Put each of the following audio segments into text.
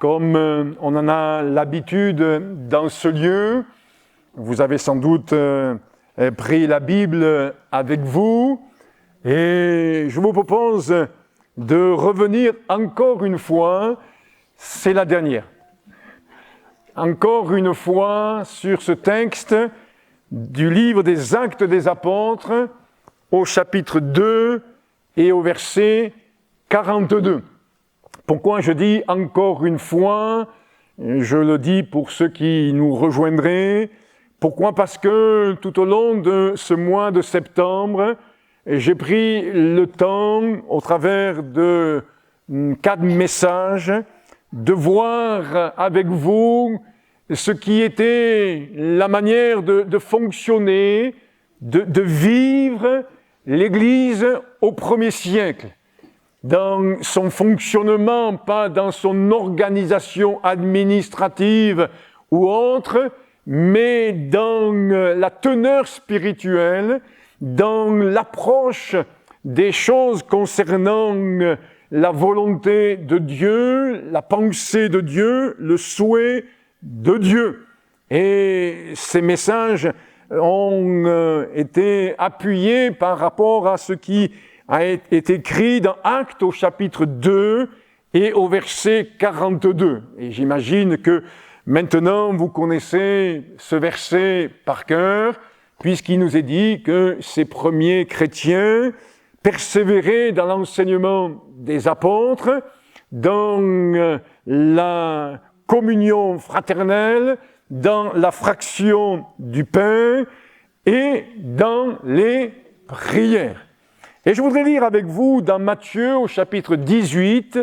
Comme on en a l'habitude dans ce lieu, vous avez sans doute pris la Bible avec vous et je vous propose de revenir encore une fois, c'est la dernière, encore une fois sur ce texte du livre des Actes des Apôtres au chapitre 2 et au verset 42. Pourquoi je dis encore une fois? Je le dis pour ceux qui nous rejoindraient. Pourquoi? Parce que tout au long de ce mois de septembre, j'ai pris le temps, au travers de 4 messages, de voir avec vous ce qui était la manière de fonctionner, de vivre l'Église au premier siècle. Dans son fonctionnement, pas dans son organisation administrative ou autre, mais dans la teneur spirituelle, dans l'approche des choses concernant la volonté de Dieu, la pensée de Dieu, le souhait de Dieu. Et ces messages ont été appuyés par rapport à ce qui est écrit dans Actes au chapitre 2 et au verset 42. Et j'imagine que maintenant vous connaissez ce verset par cœur, puisqu'il nous est dit que ces premiers chrétiens persévéraient dans l'enseignement des apôtres, dans la communion fraternelle, dans la fraction du pain et dans les prières. Et je voudrais lire avec vous dans Matthieu au chapitre 18,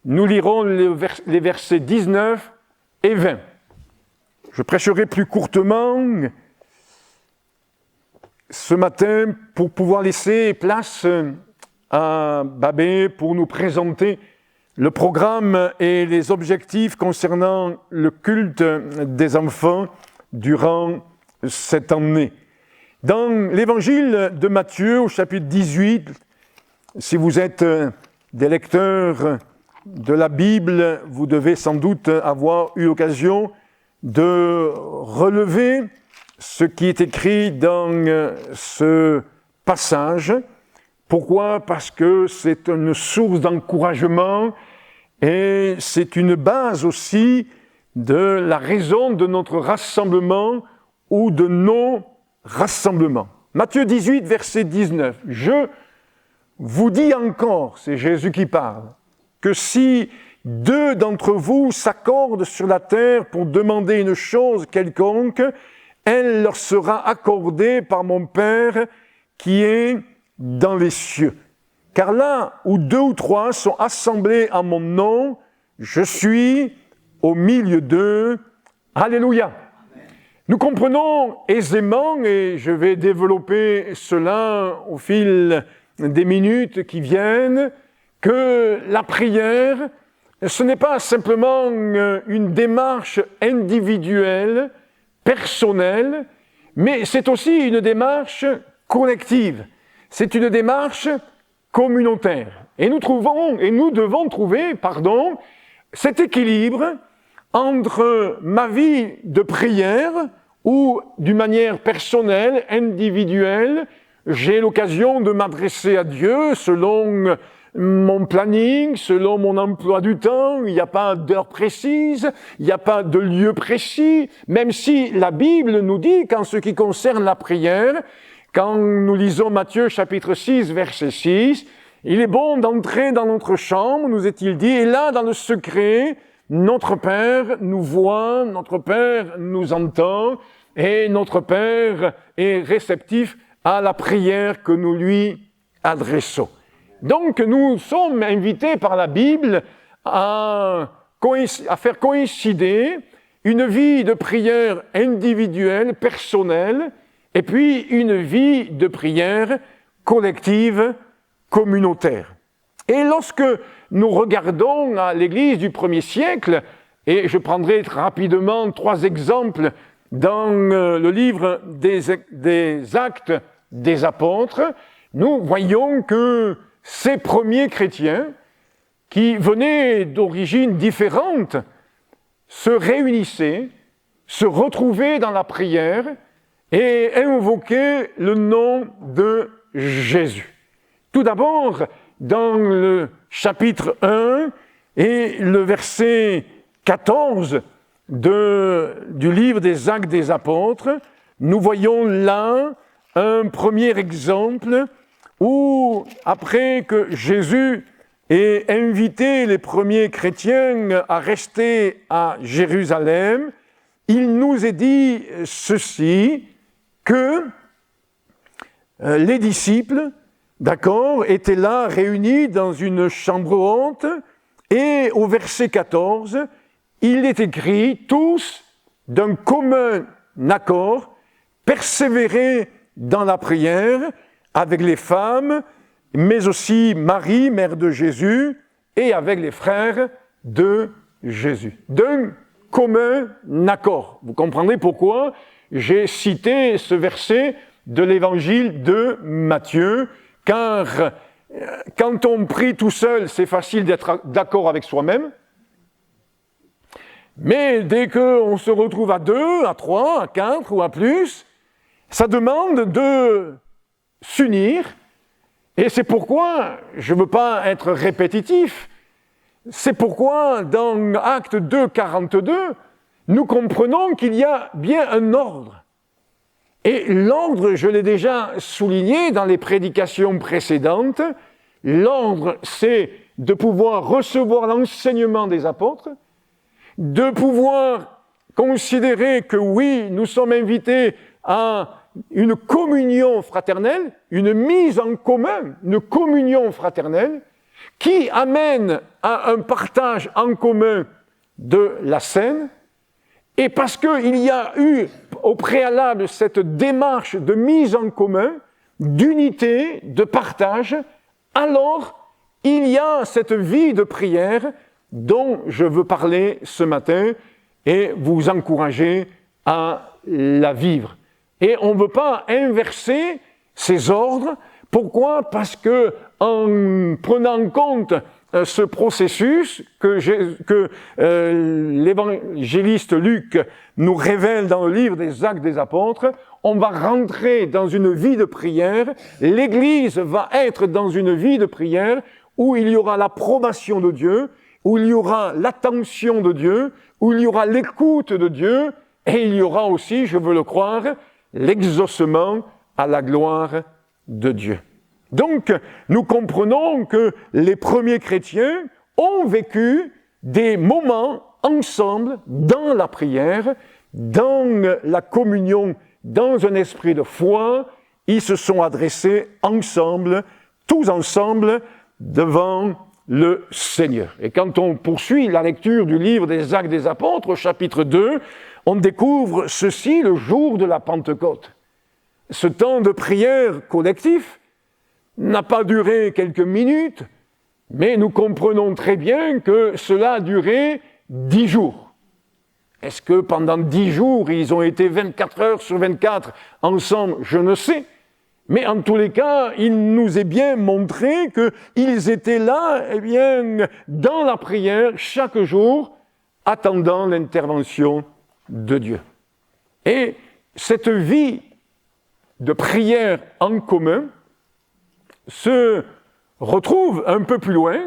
nous lirons les versets 19 et 20. Je prêcherai plus courtement ce matin pour pouvoir laisser place à Babé pour nous présenter le programme et les objectifs concernant le culte des enfants durant cette année. Dans l'évangile de Matthieu, au chapitre 18, si vous êtes des lecteurs de la Bible, vous devez sans doute avoir eu l'occasion de relever ce qui est écrit dans ce passage. Pourquoi? Parce que c'est une source d'encouragement et c'est une base aussi de la raison de notre rassemblement ou de nos rassemblement. Matthieu 18, verset 19. « Je vous dis encore, c'est Jésus qui parle, que si 2 d'entre vous s'accordent sur la terre pour demander une chose quelconque, elle leur sera accordée par mon Père qui est dans les cieux. Car là où 2 ou 3 sont assemblés en mon nom, je suis au milieu d'eux. » Alléluia. Nous comprenons aisément, et je vais développer cela au fil des minutes qui viennent, que la prière, ce n'est pas simplement une démarche individuelle, personnelle, mais c'est aussi une démarche collective. C'est une démarche communautaire. Et nous devons trouver, cet équilibre entre ma vie de prière, où, d'une manière personnelle, individuelle, j'ai l'occasion de m'adresser à Dieu selon mon planning, selon mon emploi du temps. Il n'y a pas d'heure précise, il n'y a pas de lieu précis, même si la Bible nous dit qu'en ce qui concerne la prière, quand nous lisons Matthieu chapitre 6, verset 6, il est bon d'entrer dans notre chambre, nous est-il dit, et là, dans le secret, notre Père nous voit, notre Père nous entend, et notre Père est réceptif à la prière que nous lui adressons. Donc, nous sommes invités par la Bible à faire coïncider une vie de prière individuelle, personnelle, et puis une vie de prière collective, communautaire. Et lorsque nous regardons à l'Église du premier siècle, et je prendrai rapidement 3 exemples dans le livre des Actes des Apôtres, nous voyons que ces premiers chrétiens, qui venaient d'origines différentes, se réunissaient, se retrouvaient dans la prière et invoquaient le nom de Jésus. Tout d'abord, dans le chapitre 1 et le verset 14 du livre des Actes des Apôtres, nous voyons là un premier exemple où, après que Jésus ait invité les premiers chrétiens à rester à Jérusalem, il nous est dit ceci, que les disciples, d'accord, étaient là réunis dans une chambre haute, et au verset 14, il est écrit « Tous, d'un commun accord, persévéraient dans la prière avec les femmes, mais aussi Marie, mère de Jésus, et avec les frères de Jésus. » D'un commun accord. Vous comprendrez pourquoi j'ai cité ce verset de l'évangile de Matthieu, car quand on prie tout seul, c'est facile d'être d'accord avec soi-même, mais dès qu'on se retrouve à 2, à 3, à 4 ou à plus, ça demande de s'unir, et c'est pourquoi, je ne veux pas être répétitif, c'est pourquoi dans Acte 2, 42, nous comprenons qu'il y a bien un ordre. Et l'ordre, je l'ai déjà souligné dans les prédications précédentes, l'ordre, c'est de pouvoir recevoir l'enseignement des apôtres, de pouvoir considérer que oui, nous sommes invités à une communion fraternelle, une mise en commun, une communion fraternelle, qui amène à un partage en commun de la scène, et parce qu'il y a eu au préalable cette démarche de mise en commun, d'unité, de partage, alors il y a cette vie de prière dont je veux parler ce matin et vous encourager à la vivre. Et on ne veut pas inverser ces ordres. Pourquoi ? Parce que en prenant en compte ce processus que l'évangéliste Luc nous révèle dans le livre des Actes des Apôtres, on va rentrer dans une vie de prière, l'Église va être dans une vie de prière où il y aura l'approbation de Dieu, où il y aura l'attention de Dieu, où il y aura l'écoute de Dieu, et il y aura aussi, je veux le croire, l'exaucement à la gloire de Dieu. Donc, nous comprenons que les premiers chrétiens ont vécu des moments ensemble dans la prière, dans la communion, dans un esprit de foi. Ils se sont adressés ensemble, tous ensemble, devant le Seigneur. Et quand on poursuit la lecture du livre des Actes des Apôtres, au chapitre 2, on découvre ceci le jour de la Pentecôte. Ce temps de prière collectif n'a pas duré quelques minutes, mais nous comprenons très bien que cela a duré 10 jours. Est-ce que pendant 10 jours, ils ont été 24 heures sur 24 ensemble? Je ne sais. Mais en tous les cas, il nous est bien montré qu'ils étaient là, eh bien, dans la prière, chaque jour, attendant l'intervention de Dieu. Et cette vie de prière en commun se retrouve un peu plus loin,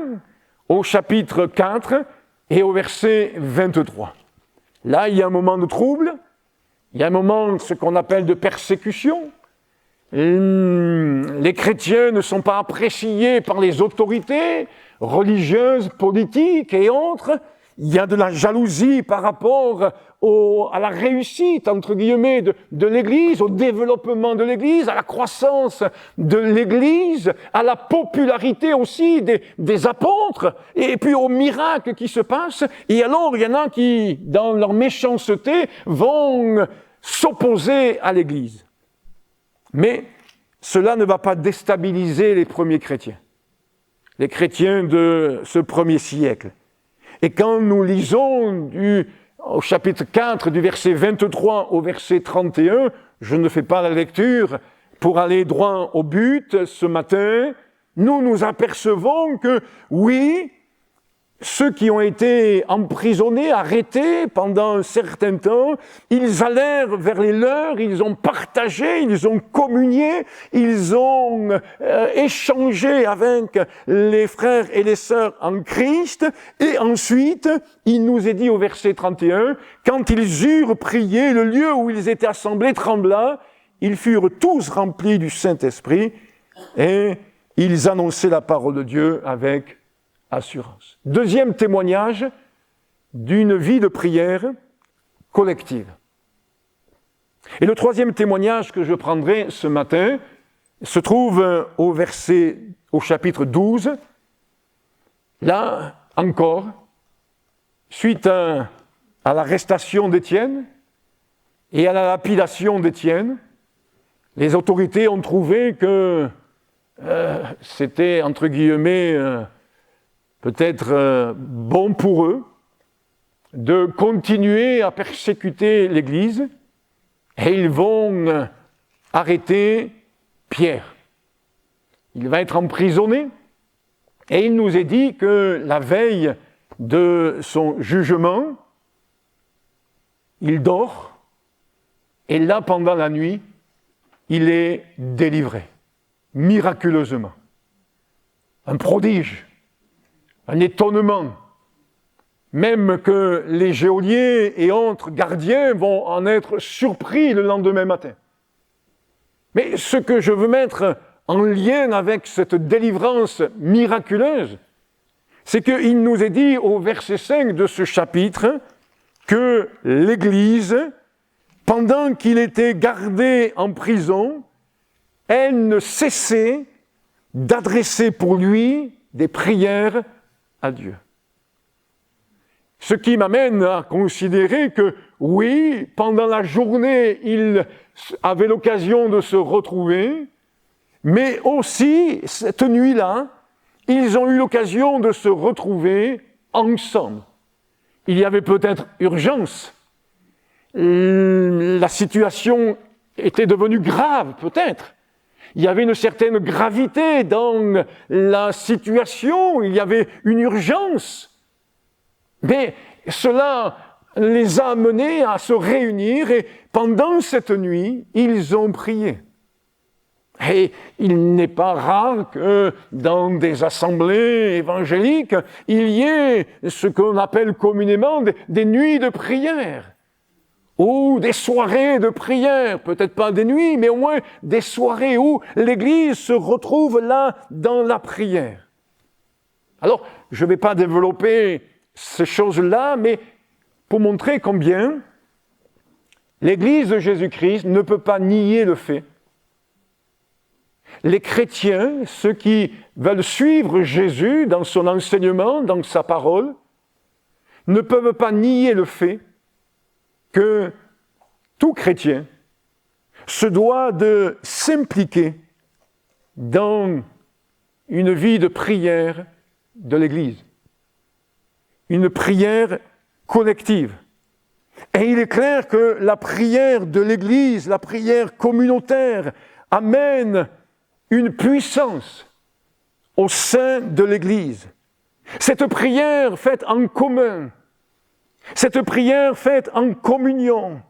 au chapitre 4 et au verset 23. Là, il y a un moment de trouble, il y a un moment, ce qu'on appelle de persécution. Les chrétiens ne sont pas appréciés par les autorités religieuses, politiques et autres. Il y a de la jalousie par rapport à la réussite, entre guillemets, de l'Église, au développement de l'Église, à la croissance de l'Église, à la popularité aussi des apôtres, et puis aux miracles qui se passent. Et alors, il y en a qui, dans leur méchanceté, vont s'opposer à l'Église. Mais cela ne va pas déstabiliser les premiers chrétiens, les chrétiens de ce premier siècle. Et quand nous lisons au chapitre 4, du verset 23 au verset 31, je ne fais pas la lecture pour aller droit au but ce matin, nous nous apercevons que, oui, ceux qui ont été emprisonnés, arrêtés pendant un certain temps, ils allèrent vers les leurs, ils ont partagé, ils ont communié, ils ont échangé avec les frères et les sœurs en Christ, et ensuite, il nous est dit au verset 31, quand ils eurent prié, le lieu où ils étaient assemblés trembla, ils furent tous remplis du Saint-Esprit, et ils annonçaient la parole de Dieu avec assurance. Deuxième témoignage d'une vie de prière collective. Et le troisième témoignage que je prendrai ce matin se trouve au chapitre 12. Là encore, suite à l'arrestation d'Étienne et à la lapidation d'Étienne, les autorités ont trouvé que c'était, entre guillemets, peut-être bon pour eux de continuer à persécuter l'Église, et ils vont arrêter Pierre. Il va être emprisonné, et il nous est dit que la veille de son jugement, il dort, et là, pendant la nuit, il est délivré, miraculeusement. Un prodige. Un étonnement, même que les geôliers et autres gardiens vont en être surpris le lendemain matin. Mais ce que je veux mettre en lien avec cette délivrance miraculeuse, c'est qu'il nous est dit au verset 5 de ce chapitre que l'Église, pendant qu'il était gardé en prison, elle ne cessait d'adresser pour lui des prières à Dieu. Ce qui m'amène à considérer que, oui, pendant la journée, ils avaient l'occasion de se retrouver, mais aussi, cette nuit-là, ils ont eu l'occasion de se retrouver ensemble. Il y avait peut-être urgence. La situation était devenue grave, peut-être. Il y avait une certaine gravité dans la situation, il y avait une urgence. Mais cela les a amenés à se réunir et pendant cette nuit, ils ont prié. Et il n'est pas rare que dans des assemblées évangéliques, il y ait ce qu'on appelle communément des nuits de prière. Ou des soirées de prière, peut-être pas des nuits, mais au moins des soirées où l'Église se retrouve là dans la prière. Alors, je ne vais pas développer ces choses-là, mais pour montrer combien l'Église de Jésus-Christ ne peut pas nier le fait. Les chrétiens, ceux qui veulent suivre Jésus dans son enseignement, dans sa parole, ne peuvent pas nier le fait que tout chrétien se doit de s'impliquer dans une vie de prière de l'Église. Une prière collective. Et il est clair que la prière de l'Église, la prière communautaire, amène une puissance au sein de l'Église. Cette prière faite en commun, cette prière faite en communion,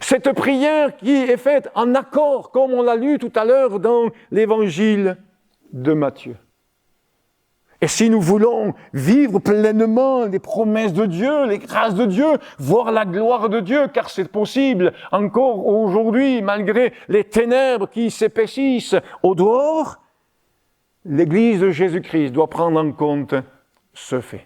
cette prière qui est faite en accord, comme on l'a lu tout à l'heure dans l'Évangile de Matthieu. Et si nous voulons vivre pleinement les promesses de Dieu, les grâces de Dieu, voir la gloire de Dieu, car c'est possible encore aujourd'hui, malgré les ténèbres qui s'épaississent au dehors, l'Église de Jésus-Christ doit prendre en compte ce fait.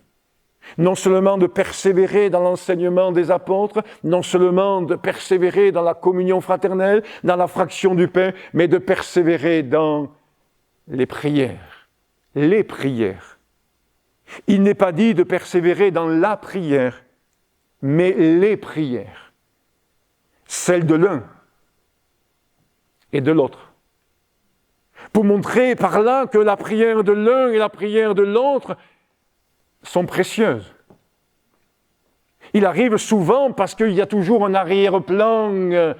Non seulement de persévérer dans l'enseignement des apôtres, non seulement de persévérer dans la communion fraternelle, dans la fraction du pain, mais de persévérer dans les prières. Les prières. Il n'est pas dit de persévérer dans la prière, mais les prières. Celle de l'un et de l'autre. Pour montrer par là que la prière de l'un et la prière de l'autre sont précieuses. Il arrive souvent, parce qu'il y a toujours un arrière-plan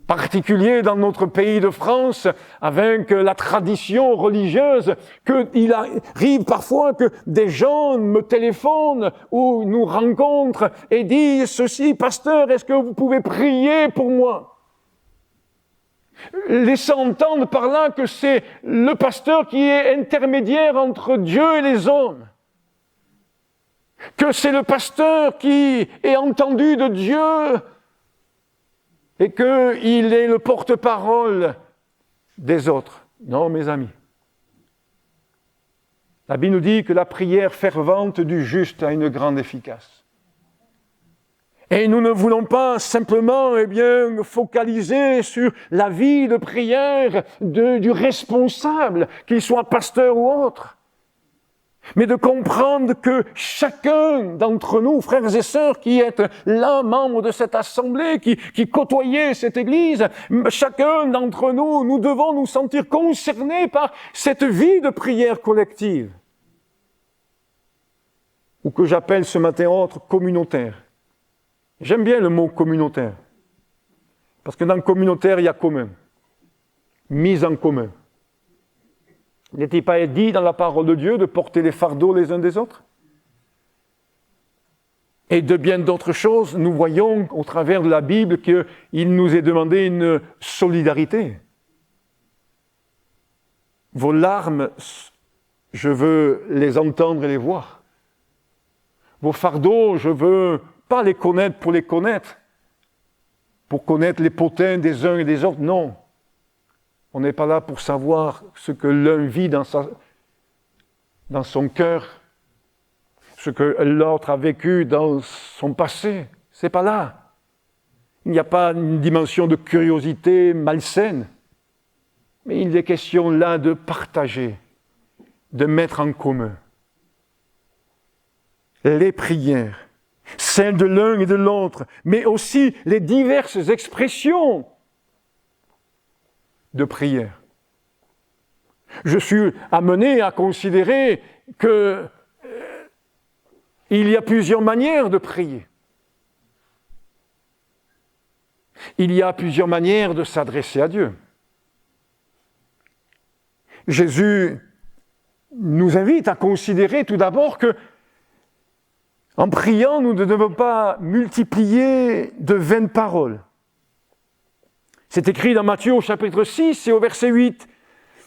particulier dans notre pays de France, avec la tradition religieuse, qu'il arrive parfois que des gens me téléphonent ou nous rencontrent et disent ceci: pasteur, est-ce que vous pouvez prier pour moi? Laissant entendre par là que c'est le pasteur qui est intermédiaire entre Dieu et les hommes. Que c'est le pasteur qui est entendu de Dieu et qu'il est le porte-parole des autres. Non, mes amis. La Bible nous dit que la prière fervente du juste a une grande efficace. Et nous ne voulons pas simplement focaliser sur la vie de prière du responsable, qu'il soit pasteur ou autre, mais de comprendre que chacun d'entre nous, frères et sœurs, qui êtes là, membres de cette assemblée, qui côtoyez cette église, chacun d'entre nous, nous devons nous sentir concernés par cette vie de prière collective, ou que j'appelle ce matin autre communautaire. J'aime bien le mot communautaire, parce que dans communautaire, il y a commun, mise en commun. N'est-il pas dit dans la parole de Dieu de porter les fardeaux les uns des autres? Et de bien d'autres choses, nous voyons au travers de la Bible qu'il nous est demandé une solidarité. Vos larmes, je veux les entendre et les voir. Vos fardeaux, je veux pas les connaître, pour connaître les potins des uns et des autres, non. On n'est pas là pour savoir ce que l'un vit dans son cœur, ce que l'autre a vécu dans son passé. C'est pas là. Il n'y a pas une dimension de curiosité malsaine, mais il est question là de partager, de mettre en commun les prières, celles de l'un et de l'autre, mais aussi les diverses expressions de prière. Je suis amené à considérer que il y a plusieurs manières de prier. Il y a plusieurs manières de s'adresser à Dieu. Jésus nous invite à considérer tout d'abord que en priant, nous ne devons pas multiplier de vaines paroles. C'est écrit dans Matthieu au chapitre 6 et au verset 8.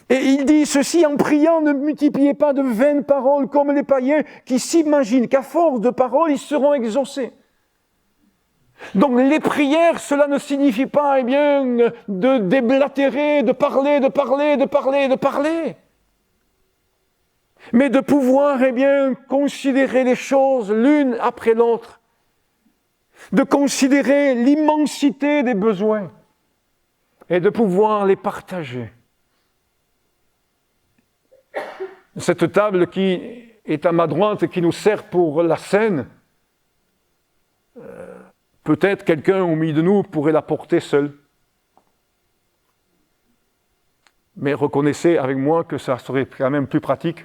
Et il dit ceci: en priant, ne multipliez pas de vaines paroles comme les païens qui s'imaginent qu'à force de paroles, ils seront exaucés. Donc les prières, cela ne signifie pas de déblatérer, de parler, mais de pouvoir considérer les choses l'une après l'autre, de considérer l'immensité des besoins et de pouvoir les partager. Cette table qui est à ma droite et qui nous sert pour la scène, peut-être quelqu'un au milieu de nous pourrait la porter seul. Mais reconnaissez avec moi que ça serait quand même plus pratique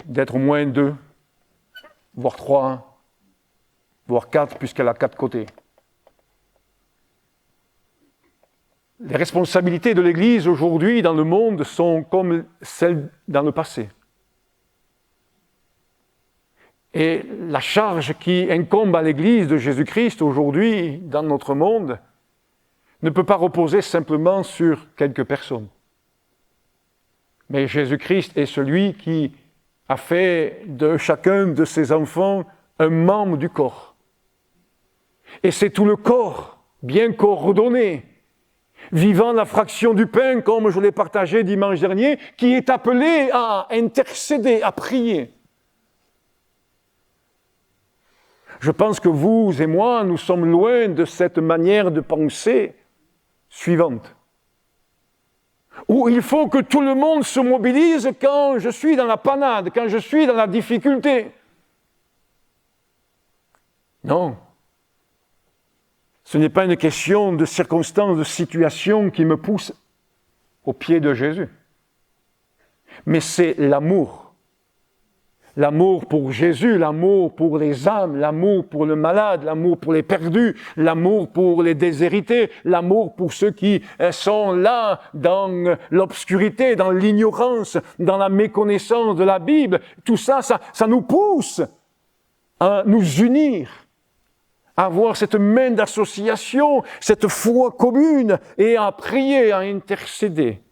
d'être au moins 2, voire 3, voire 4, puisqu'elle a 4 côtés. Les responsabilités de l'Église aujourd'hui dans le monde sont comme celles dans le passé. Et la charge qui incombe à l'Église de Jésus-Christ aujourd'hui dans notre monde ne peut pas reposer simplement sur quelques personnes. Mais Jésus-Christ est celui qui a fait de chacun de ses enfants un membre du corps. Et c'est tout le corps, bien coordonné, vivant la fraction du pain, comme je l'ai partagé dimanche dernier, qui est appelé à intercéder, à prier. Je pense que vous et moi, nous sommes loin de cette manière de penser suivante, où il faut que tout le monde se mobilise quand je suis dans la panade, quand je suis dans la difficulté. Non. Ce n'est pas une question de circonstances, de situation qui me pousse au pied de Jésus. Mais c'est l'amour. L'amour pour Jésus, l'amour pour les âmes, l'amour pour le malade, l'amour pour les perdus, l'amour pour les déshérités, l'amour pour ceux qui sont là dans l'obscurité, dans l'ignorance, dans la méconnaissance de la Bible. Tout ça, ça nous pousse à nous unir, à avoir cette main d'association, cette foi commune et à prier, à intercéder.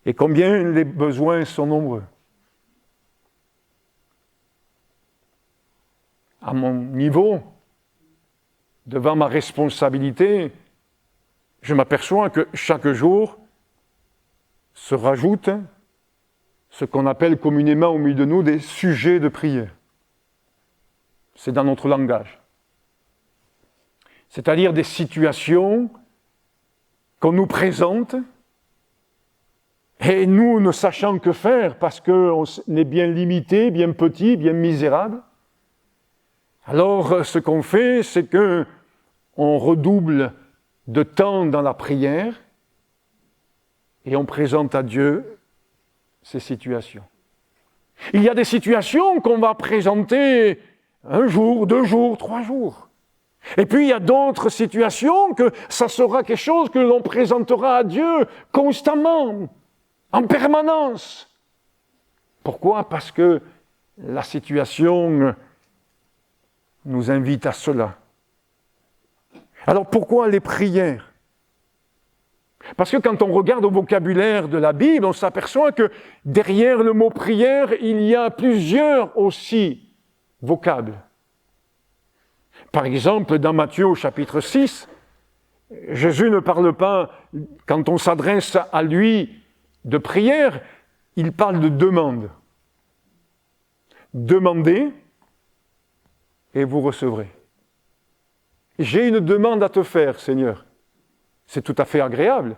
Et combien les besoins sont nombreux. À mon niveau, devant ma responsabilité, je m'aperçois que chaque jour se rajoute ce qu'on appelle communément au milieu de nous des sujets de prière. C'est dans notre langage. C'est-à-dire des situations qu'on nous présente et nous ne sachant que faire parce qu'on est bien limité, bien petit, bien misérable. Alors, ce qu'on fait, c'est qu'on redouble de temps dans la prière et on présente à Dieu ces situations. Il y a des situations qu'on va présenter 1 jour, 2 jours, 3 jours. Et puis, il y a d'autres situations que ça sera quelque chose que l'on présentera à Dieu constamment, en permanence. Pourquoi? Parce que la situation nous invite à cela. Alors pourquoi les prières? Parce que quand on regarde au vocabulaire de la Bible, on s'aperçoit que derrière le mot prière, il y a plusieurs aussi vocables. Par exemple, dans Matthieu au chapitre 6, Jésus ne parle pas, quand on s'adresse à lui de prière, il parle de demande. Demandez et vous recevrez. J'ai une demande à te faire, Seigneur. C'est tout à fait agréable.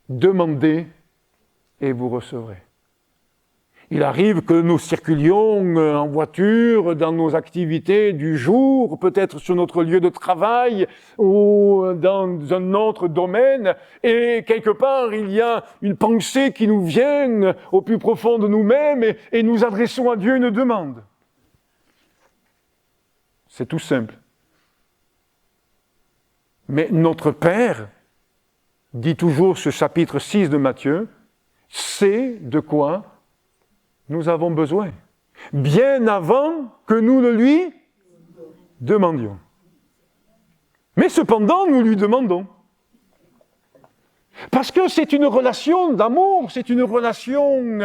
Demandez et vous recevrez. Il arrive que nous circulions en voiture, dans nos activités du jour, peut-être sur notre lieu de travail ou dans un autre domaine, et quelque part il y a une pensée qui nous vient au plus profond de nous-mêmes et nous adressons à Dieu une demande. C'est tout simple. Mais notre Père, dit toujours ce chapitre 6 de Matthieu, sait de quoi nous avons besoin, bien avant que nous ne lui demandions. Mais cependant, nous lui demandons. Parce que c'est une relation d'amour, c'est une relation,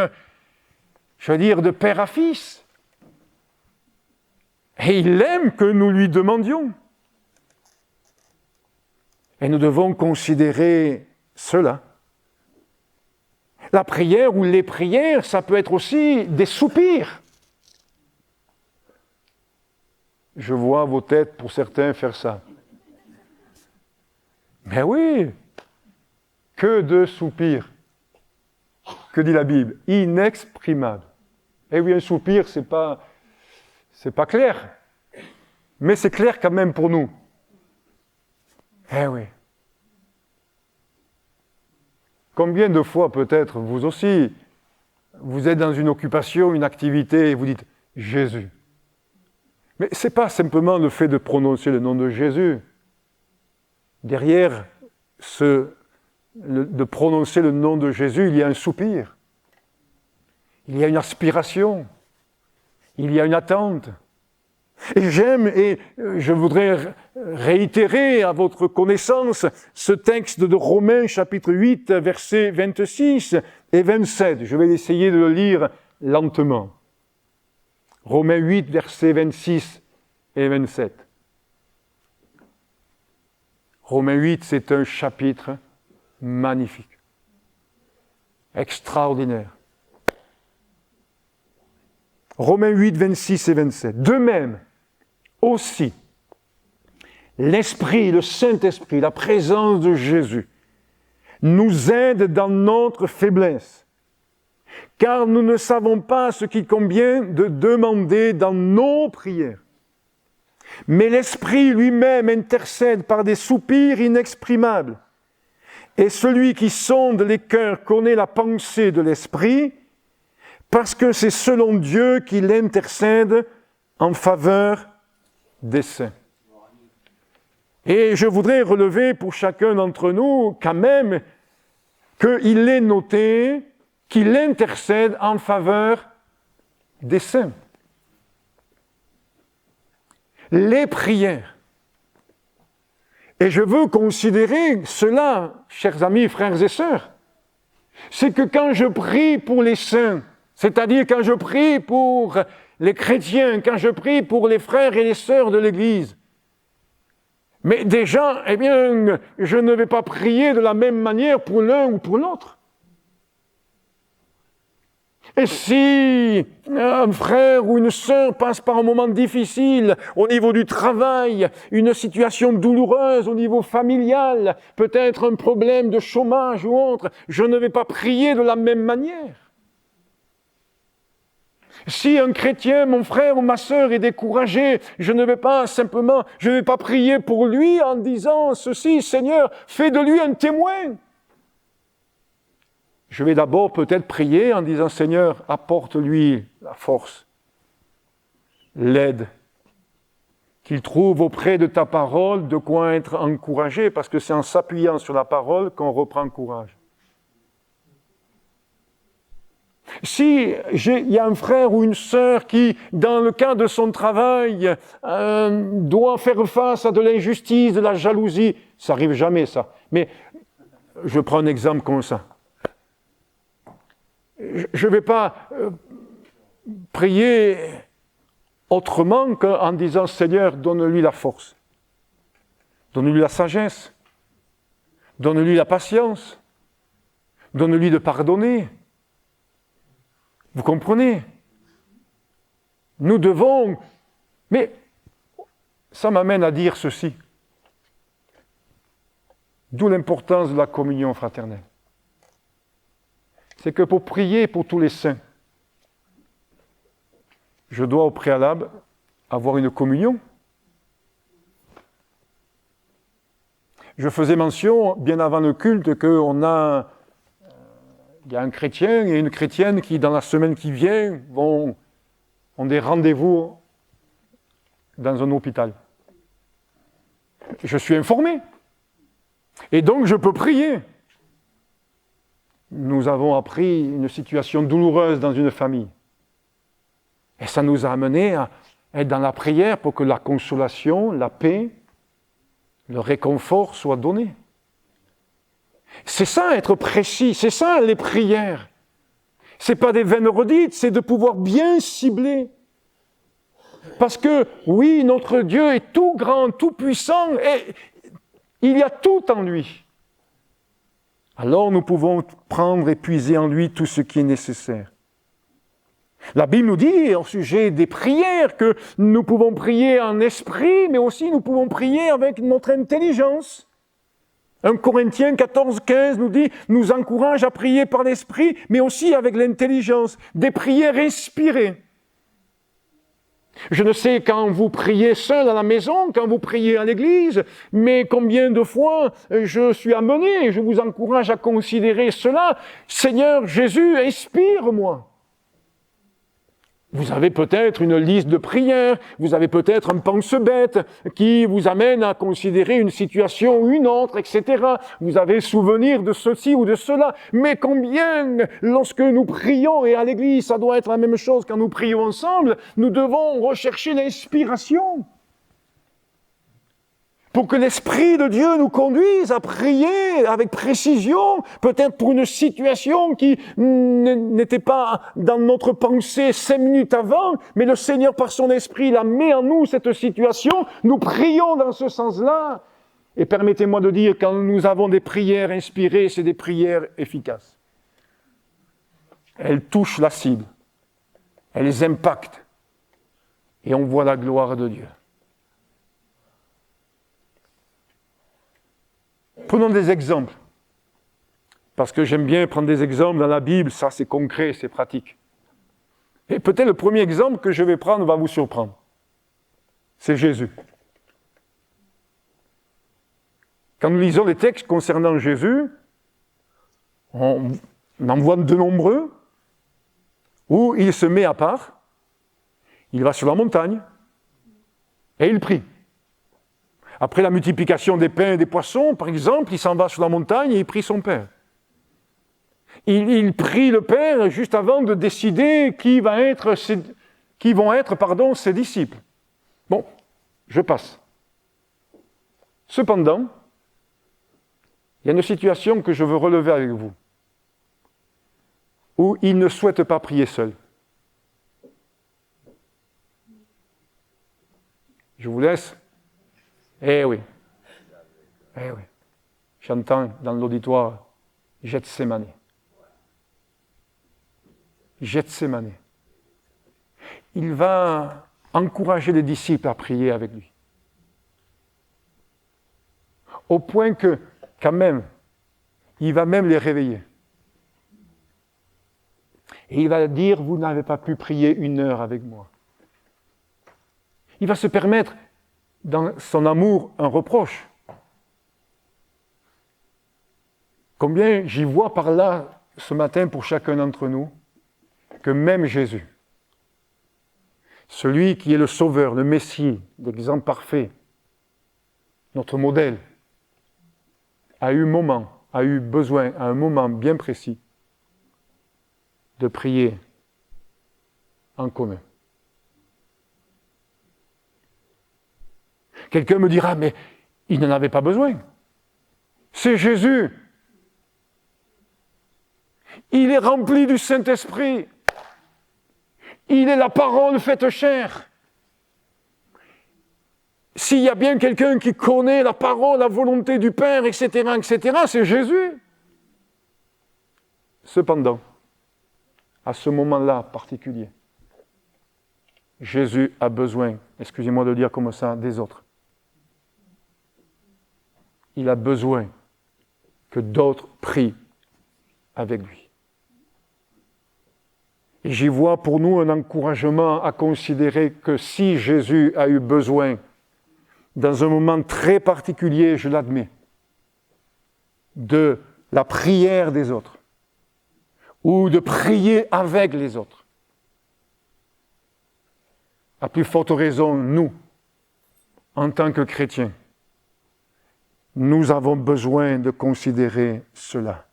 je veux dire, de père à fils. Et il aime que nous lui demandions. Et nous devons considérer cela. La prière ou les prières, ça peut être aussi des soupirs. Je vois vos têtes pour certains faire ça. Mais oui, que de soupirs. Que dit la Bible? Inexprimable. Eh oui, un soupir, c'est pas clair. Mais c'est clair quand même pour nous. Eh oui. Combien de fois peut-être, vous aussi, vous êtes dans une occupation, une activité, et vous dites « Jésus ». Mais ce n'est pas simplement le fait de prononcer le nom de Jésus. Derrière de prononcer le nom de Jésus, il y a un soupir. Il y a une aspiration. Il y a une attente. Et je voudrais réitérer à votre connaissance ce texte de Romains chapitre 8, versets 26 et 27. Je vais essayer de le lire lentement. Romains 8, versets 26 et 27. Romains 8, c'est un chapitre magnifique, extraordinaire. Romains 8, 26 et 27. De même, aussi, l'Esprit, le Saint-Esprit, la présence de Jésus, nous aide dans notre faiblesse, car nous ne savons pas ce qu'il convient de demander dans nos prières. Mais l'Esprit lui-même intercède par des soupirs inexprimables. Et celui qui sonde les cœurs connaît la pensée de l'Esprit, parce que c'est selon Dieu qu'il intercède en faveur des saints. Et je voudrais relever pour chacun d'entre nous quand même qu'il est noté qu'il intercède en faveur des saints. Les prières. Et je veux considérer cela, chers amis, frères et sœurs, c'est que quand je prie pour les saints, c'est-à-dire quand je prie pour les chrétiens, quand je prie pour les frères et les sœurs de l'Église, mais déjà, eh bien, je ne vais pas prier de la même manière pour l'un ou pour l'autre. Et si un frère ou une sœur passe par un moment difficile au niveau du travail, une situation douloureuse au niveau familial, peut-être un problème de chômage ou autre, je ne vais pas prier de la même manière. Si un chrétien, mon frère ou ma sœur est découragé, je ne vais pas prier pour lui en disant ceci, Seigneur, fais de lui un témoin. Je vais d'abord peut-être prier en disant, Seigneur, apporte-lui la force, l'aide, qu'il trouve auprès de ta parole de quoi être encouragé, parce que c'est en s'appuyant sur la parole qu'on reprend courage. Si il y a un frère ou une sœur qui, dans le cadre de son travail, doit faire face à de l'injustice, de la jalousie, ça n'arrive jamais ça, mais je prends un exemple comme ça. Je ne vais pas prier autrement qu'en disant, Seigneur, donne-lui la force, donne-lui la sagesse, donne-lui la patience, donne-lui de pardonner. Vous comprenez? Nous devons... Mais ça m'amène à dire ceci. D'où l'importance de la communion fraternelle. C'est que pour prier pour tous les saints, je dois au préalable avoir une communion. Je faisais mention, bien avant le culte, il y a un chrétien et une chrétienne qui, dans la semaine qui vient, ont des rendez-vous dans un hôpital. Je suis informé. Et donc, je peux prier. Nous avons appris une situation douloureuse dans une famille. Et ça nous a amenés à être dans la prière pour que la consolation, la paix, le réconfort soient donnés. C'est ça, être précis, c'est ça, les prières. Ce n'est pas des vaines redites, c'est de pouvoir bien cibler. Parce que, oui, notre Dieu est tout grand, tout puissant, et il y a tout en lui. Alors nous pouvons prendre et puiser en lui tout ce qui est nécessaire. La Bible nous dit, au sujet des prières, que nous pouvons prier en esprit, mais aussi nous pouvons prier avec notre intelligence. 1 Corinthiens 14, 15 nous dit, nous encourage à prier par l'esprit, mais aussi avec l'intelligence, des prières inspirées. Je ne sais quand vous priez seul à la maison, quand vous priez à l'église, mais combien de fois je suis amené, je vous encourage à considérer cela. Seigneur Jésus, inspire-moi. Vous avez peut-être une liste de prières, vous avez peut-être un pense-bête qui vous amène à considérer une situation ou une autre, etc. Vous avez souvenir de ceci ou de cela. Mais combien, lorsque nous prions, et à l'église ça doit être la même chose quand nous prions ensemble, nous devons rechercher l'inspiration. Pour que l'Esprit de Dieu nous conduise à prier avec précision, peut-être pour une situation qui n'était pas dans notre pensée 5 minutes avant, mais le Seigneur par son Esprit la met en nous, cette situation, nous prions dans ce sens-là. Et permettez-moi de dire, quand nous avons des prières inspirées, c'est des prières efficaces. Elles touchent la cible, elles impactent, et on voit la gloire de Dieu. Prenons des exemples, parce que j'aime bien prendre des exemples dans la Bible, ça c'est concret, c'est pratique. Et peut-être le premier exemple que je vais prendre va vous surprendre. C'est Jésus. Quand nous lisons les textes concernant Jésus, on en voit de nombreux, où il se met à part, il va sur la montagne et il prie. Après la multiplication des pains et des poissons, par exemple, il s'en va sur la montagne et il prie son Père. Il prie le Père juste avant de décider qui vont être ses disciples. Bon, je passe. Cependant, il y a une situation que je veux relever avec vous, où il ne souhaite pas prier seul. Je vous laisse. Eh oui. J'entends dans l'auditoire Gethsémane. Gethsémane. Il va encourager les disciples à prier avec lui. Au point que, quand même, il va même les réveiller. Et il va dire, vous n'avez pas pu prier 1 heure avec moi. Il va se permettre, dans son amour, un reproche. Combien j'y vois par là, ce matin, pour chacun d'entre nous, que même Jésus, celui qui est le Sauveur, le Messie, l'exemple parfait, notre modèle, a eu besoin, à un moment bien précis, de prier en commun. Quelqu'un me dira, mais il n'en avait pas besoin. C'est Jésus. Il est rempli du Saint-Esprit. Il est la parole faite chair. S'il y a bien quelqu'un qui connaît la parole, la volonté du Père, etc., c'est Jésus. Cependant, à ce moment-là particulier, Jésus a besoin, excusez-moi de le dire comme ça, des autres. Il a besoin que d'autres prient avec lui. Et j'y vois pour nous un encouragement à considérer que si Jésus a eu besoin, dans un moment très particulier, je l'admets, de la prière des autres, ou de prier avec les autres, à plus forte raison, nous, en tant que chrétiens, nous avons besoin de considérer cela.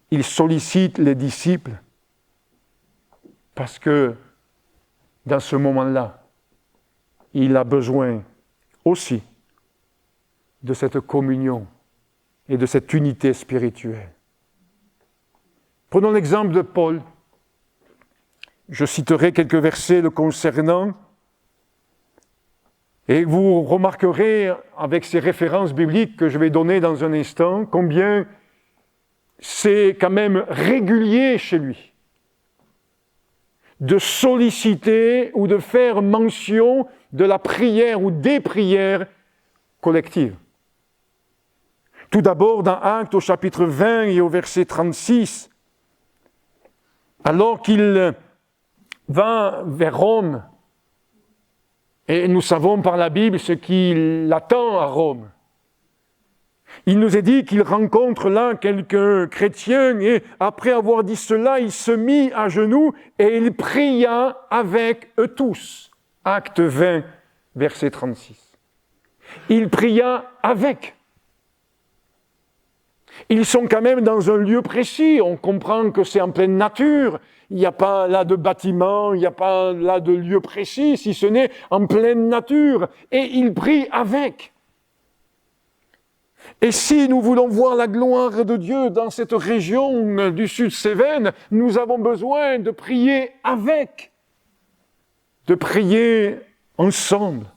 Il sollicite les disciples parce que, dans ce moment-là, il a besoin aussi de cette communion et de cette unité spirituelle. Prenons l'exemple de Paul. Je citerai quelques versets le concernant et vous remarquerez, avec ces références bibliques que je vais donner dans un instant, combien c'est quand même régulier chez lui de solliciter ou de faire mention de la prière ou des prières collectives. Tout d'abord, dans Actes, au chapitre 20 et au verset 36, alors qu'il va vers Rome, et nous savons par la Bible ce qui l'attend à Rome. Il nous est dit qu'il rencontre là quelques chrétiens et après avoir dit cela, il se mit à genoux et il pria avec eux tous. Acte 20, verset 36. Il pria avec. Ils sont quand même dans un lieu précis. On comprend que c'est en pleine nature. Il n'y a pas là de bâtiment, il n'y a pas là de lieu précis, si ce n'est en pleine nature. Et il prie avec. Et si nous voulons voir la gloire de Dieu dans cette région du sud Cévennes, nous avons besoin de prier avec, de prier ensemble.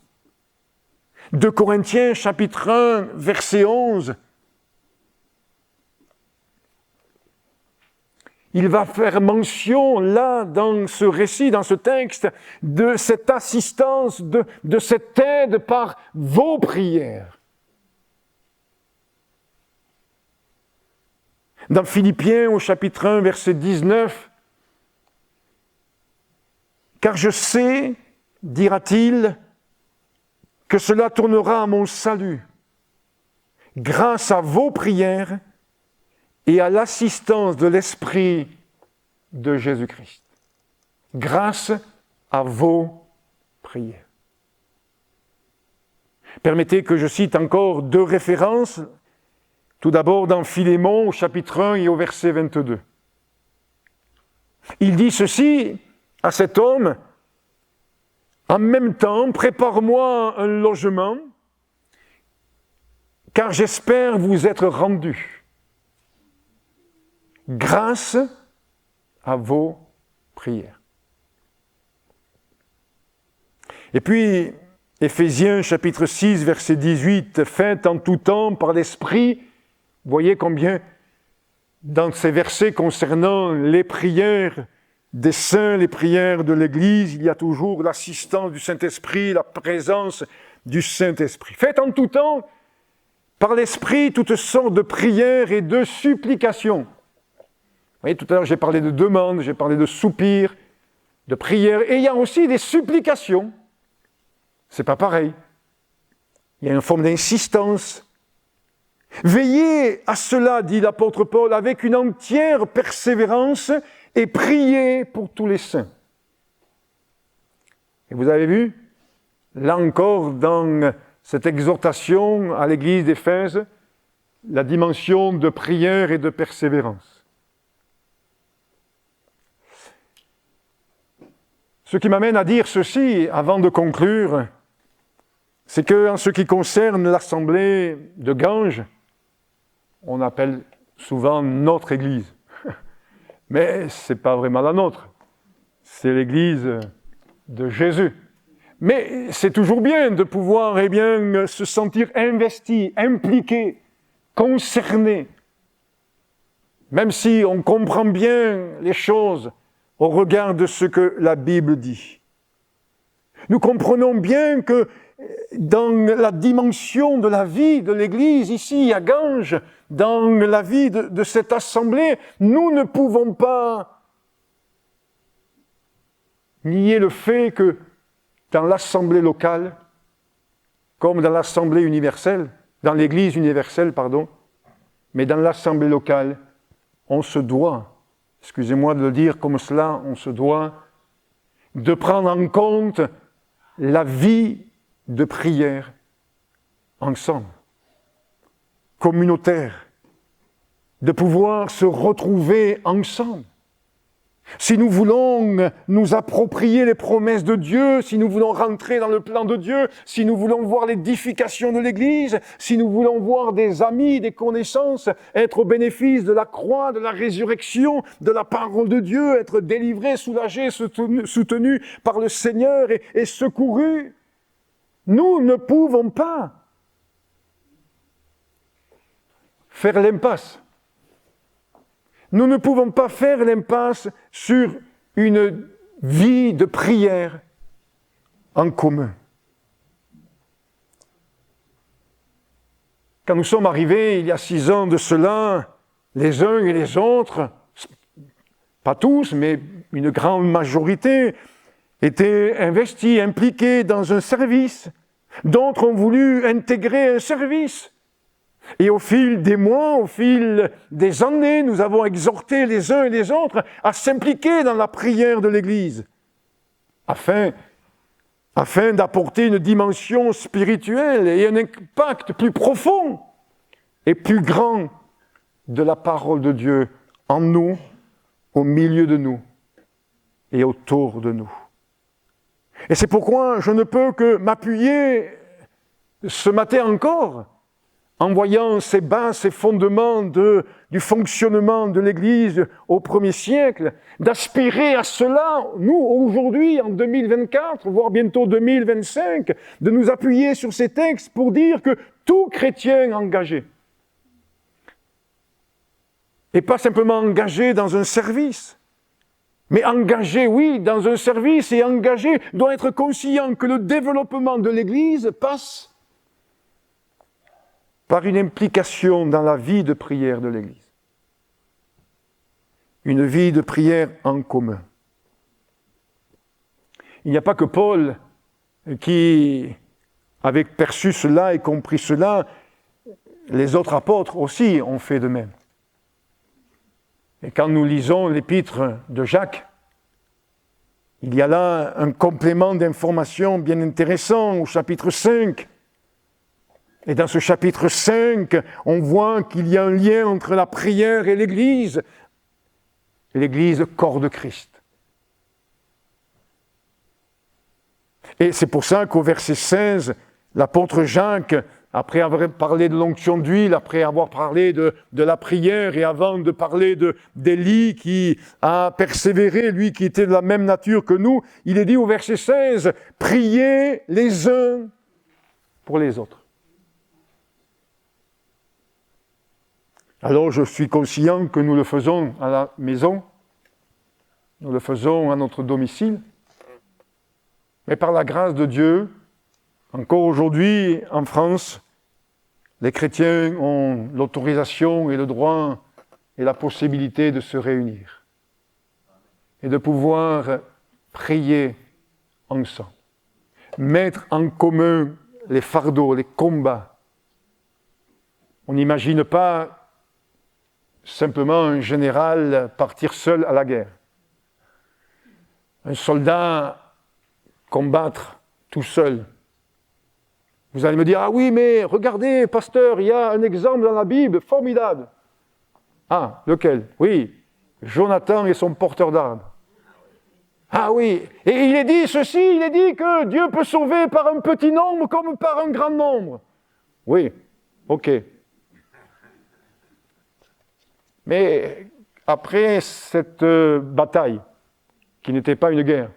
2 Corinthiens, chapitre 1, verset 11. Il va faire mention, là, dans ce récit, dans ce texte, de cette assistance, de cette aide par vos prières. Dans Philippiens, au chapitre 1, verset 19, « Car je sais, dira-t-il, que cela tournera à mon salut, grâce à vos prières et à l'assistance de l'Esprit de Jésus-Christ. » grâce à vos prières. Permettez que je cite encore 2 références. Tout d'abord dans Philémon au chapitre 1 et au verset 22. Il dit ceci à cet homme: en même temps, prépare-moi un logement, car j'espère vous être rendu, grâce à vos prières. Et puis, Éphésiens chapitre 6, verset 18, faites en tout temps par l'Esprit. Vous voyez combien, dans ces versets concernant les prières des saints, les prières de l'Église, il y a toujours l'assistance du Saint-Esprit, la présence du Saint-Esprit. Faites en tout temps, par l'Esprit, toutes sortes de prières et de supplications. Vous voyez, tout à l'heure, j'ai parlé de demandes, j'ai parlé de soupirs, de prières, et il y a aussi des supplications. C'est pas pareil. Il y a une forme d'insistance. Veillez à cela, dit l'apôtre Paul, avec une entière persévérance et priez pour tous les saints. Et vous avez vu, là encore, dans cette exhortation à l'église d'Éphèse, la dimension de prière et de persévérance. Ce qui m'amène à dire ceci, avant de conclure, c'est qu'en ce qui concerne l'assemblée de Ganges, on appelle souvent notre Église. Mais ce n'est pas vraiment la nôtre. C'est l'Église de Jésus. Mais c'est toujours bien de pouvoir se sentir investi, impliqué, concerné. Même si on comprend bien les choses au regard de ce que la Bible dit. Nous comprenons bien que dans la dimension de la vie de l'Église, ici à Ganges, dans la vie de cette assemblée, nous ne pouvons pas nier le fait que dans l'assemblée locale, comme dans l'assemblée universelle, dans l'Église universelle, mais dans l'assemblée locale, on se doit, excusez-moi de le dire comme cela, on se doit de prendre en compte la vie de prière ensemble, communautaire, de pouvoir se retrouver ensemble. Si nous voulons nous approprier les promesses de Dieu, si nous voulons rentrer dans le plan de Dieu, si nous voulons voir l'édification de l'Église, si nous voulons voir des amis, des connaissances, être au bénéfice de la croix, de la résurrection, de la parole de Dieu, être délivrés, soulagés, soutenus par le Seigneur et secourus, nous ne pouvons pas faire l'impasse. Nous ne pouvons pas faire l'impasse sur une vie de prière en commun. Quand nous sommes arrivés, il y a 6 ans de cela, les uns et les autres, pas tous, mais une grande majorité, étaient investis, impliqués dans un service. D'autres ont voulu intégrer un service. Et au fil des mois, au fil des années, nous avons exhorté les uns et les autres à s'impliquer dans la prière de l'Église, afin d'apporter une dimension spirituelle et un impact plus profond et plus grand de la parole de Dieu en nous, au milieu de nous et autour de nous. Et c'est pourquoi je ne peux que m'appuyer ce matin encore, en voyant ces bases, ces fondements du fonctionnement de l'Église au 1er siècle, d'aspirer à cela, nous, aujourd'hui, en 2024, voire bientôt 2025, de nous appuyer sur ces textes pour dire que tout chrétien engagé, et pas simplement engagé dans un service, mais engagé, oui, dans un service, et engagé doit être conscient que le développement de l'Église passe par une implication dans la vie de prière de l'Église. Une vie de prière en commun. Il n'y a pas que Paul qui avait perçu cela et compris cela, les autres apôtres aussi ont fait de même. Et quand nous lisons l'épître de Jacques, Il y a là un complément d'information bien intéressant au chapitre 5. Et dans ce chapitre 5, on voit qu'il y a un lien entre la prière et l'Église corps de Christ. Et c'est pour ça qu'au verset 16, l'apôtre Jacques, après avoir parlé de l'onction d'huile, après avoir parlé de la prière et avant de parler d'Élie qui a persévéré, lui qui était de la même nature que nous, il est dit au verset 16, « Priez les uns pour les autres ». Alors je suis conscient que nous le faisons à la maison, nous le faisons à notre domicile, mais par la grâce de Dieu, encore aujourd'hui, en France, les chrétiens ont l'autorisation et le droit et la possibilité de se réunir et de pouvoir prier ensemble, mettre en commun les fardeaux, les combats. On n'imagine pas simplement un général partir seul à la guerre, un soldat combattre tout seul. Vous allez me dire, ah oui, mais regardez, pasteur, il y a un exemple dans la Bible formidable. Ah, lequel? Oui, Jonathan et son porteur d'armes. Ah oui, et il est dit ceci, il est dit que Dieu peut sauver par un petit nombre comme par un grand nombre. Oui, ok. Mais après cette bataille, qui n'était pas une guerre,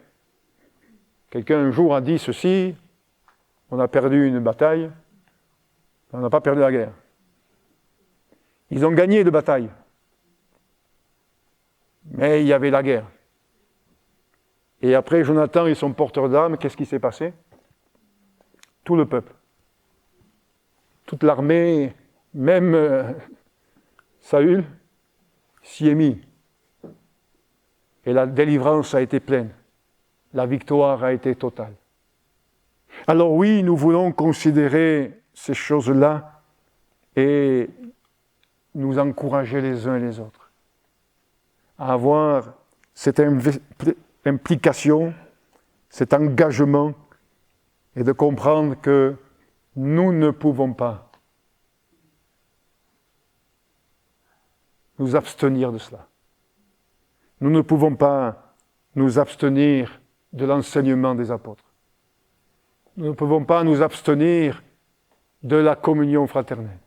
quelqu'un un jour a dit ceci, on a perdu une bataille, on n'a pas perdu la guerre. Ils ont gagné de bataille, mais il y avait la guerre. Et après Jonathan et son porteur d'armes, qu'est-ce qui s'est passé? Tout le peuple, toute l'armée, même Saül, s'y est mis. Et la délivrance a été pleine. La victoire a été totale. Alors oui, nous voulons considérer ces choses-là et nous encourager les uns et les autres à avoir cette implication, cet engagement et de comprendre que nous ne pouvons pas nous abstenir de cela. Nous ne pouvons pas nous abstenir de l'enseignement des apôtres. Nous ne pouvons pas nous abstenir de la communion fraternelle.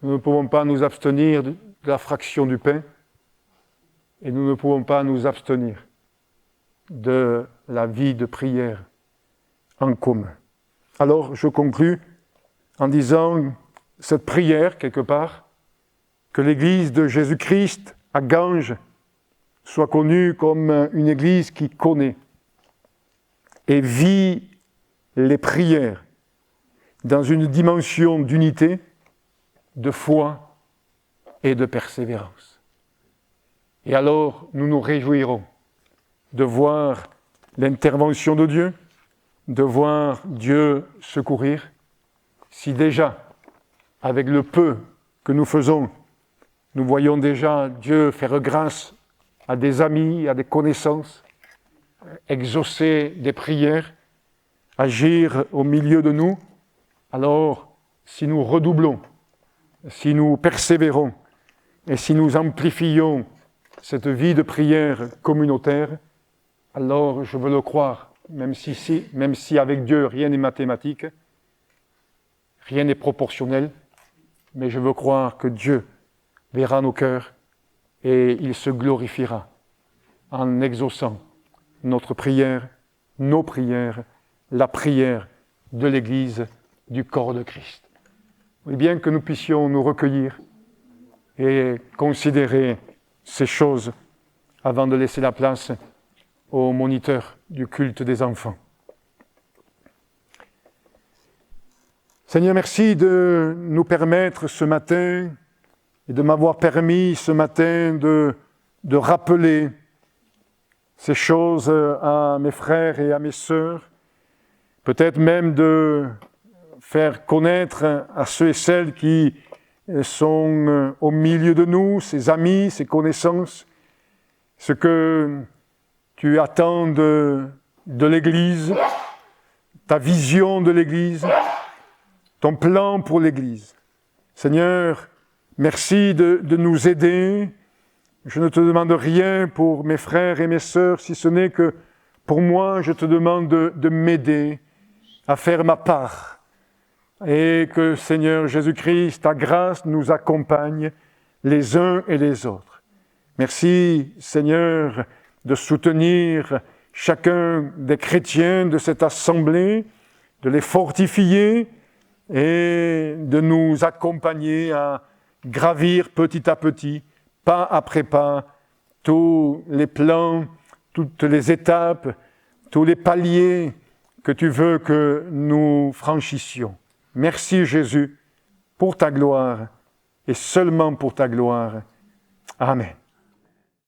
Nous ne pouvons pas nous abstenir de la fraction du pain. Et nous ne pouvons pas nous abstenir de la vie de prière en commun. Alors, je conclus en disant cette prière, quelque part, que l'Église de Jésus-Christ à Ganges soit connue comme une Église qui connaît et vit les prières dans une dimension d'unité, de foi et de persévérance. Et alors, nous nous réjouirons de voir l'intervention de Dieu, de voir Dieu secourir, si déjà, avec le peu que nous faisons, nous voyons déjà Dieu faire grâce à des amis, à des connaissances, exaucer des prières, agir au milieu de nous, alors si nous redoublons, si nous persévérons et si nous amplifions cette vie de prière communautaire, alors je veux le croire, même si avec Dieu rien n'est mathématique, rien n'est proportionnel, mais je veux croire que Dieu verra nos cœurs et il se glorifiera en exaucant notre prière, nos prières, la prière de l'Église du corps de Christ. Oui, bien que nous puissions nous recueillir et considérer ces choses avant de laisser la place au moniteur du culte des enfants. Seigneur, merci de nous permettre ce matin et de m'avoir permis ce matin de rappeler ces choses à mes frères et à mes sœurs, peut-être même de faire connaître à ceux et celles qui sont au milieu de nous, ces amis, ces connaissances, ce que tu attends de l'Église, ta vision de l'Église, ton plan pour l'Église. Seigneur, merci de nous aider. Je ne te demande rien pour mes frères et mes sœurs, si ce n'est que pour moi, je te demande de m'aider à faire ma part. Et que, Seigneur Jésus-Christ, ta grâce nous accompagne les uns et les autres. Merci, Seigneur, de soutenir chacun des chrétiens de cette assemblée, de les fortifier et de nous accompagner à gravir petit à petit, pas après pas, tous les plans, toutes les étapes, tous les paliers que tu veux que nous franchissions. Merci Jésus pour ta gloire et seulement pour ta gloire. Amen.